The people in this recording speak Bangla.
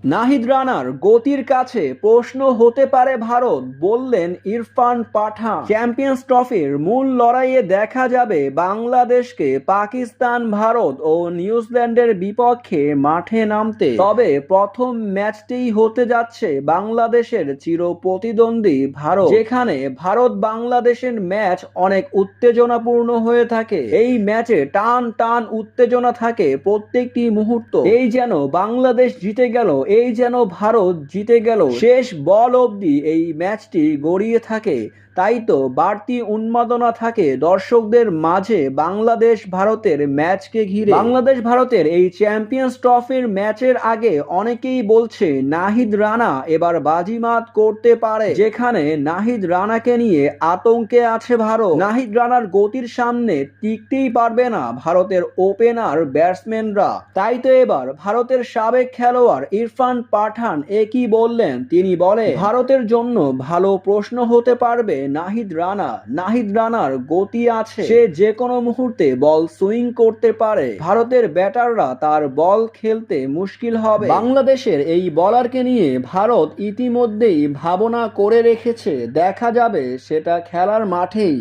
নাহিদ রানার গতির কাছে প্রশ্ন হতে পারে ভারত, বললেন ইরফান পাঠান। চ্যাম্পিয়ন্স ট্রফির মূল লড়াইয়ে দেখা যাবে বাংলাদেশকে পাকিস্তান, ভারত ও নিউজিল্যান্ডের বিপক্ষে মাঠে নামতে। তবে প্রথম ম্যাচটিই হতে যাচ্ছে বাংলাদেশের চির প্রতিদ্বন্দ্বী ভারত, যেখানে ভারত বাংলাদেশের ম্যাচ অনেক উত্তেজনাপূর্ণ হয়ে থাকে। এই ম্যাচে টান টান উত্তেজনা থাকে প্রত্যেকটি মুহূর্ত। এই যেন বাংলাদেশ জিতে গেল, এই যেন ভারত জিতে গেল, শেষ বল অবধি এই ম্যাচটি গড়িয়ে থাকে। তাই তো বাড়তি উন্মাদনা থাকে দর্শকদের মাঝে বাংলাদেশ ভারতের ম্যাচকে ঘিরে। বাংলাদেশ ভারতের এই চ্যাম্পিয়ন্স ট্রফির ম্যাচের আগে অনেকেই বলছে নাহিদ রানা এবার বাজিমাত করতে পারে, যেখানে নাহিদ রানাকে নিয়ে আতঙ্কে আছে ভারত। নাহিদ রানার গতির সামনে টিকতেই পারবে না ভারতের ওপেনার ব্যাটসম্যানরা। তাই তো এবার ভারতের সাবেক খেলোয়াড় ইরফান পাঠান একই বললেন। তিনি বলে, ভারতের জন্য ভালো প্রশ্ন হতে পারবে নাহিদ রানা। নাহিদ রানার গতি আছে, সে যে কোনো মুহূর্তে বল সুইং করতে পারে। ভারতের ব্যাটাররা তার বল খেলতে মুশকিল হবে। বাংলাদেশের এই বলারকে নিয়ে ভারত ইতিমধ্যেই ভাবনা করে রেখেছে, দেখা যাবে সেটা খেলার মাঠেই।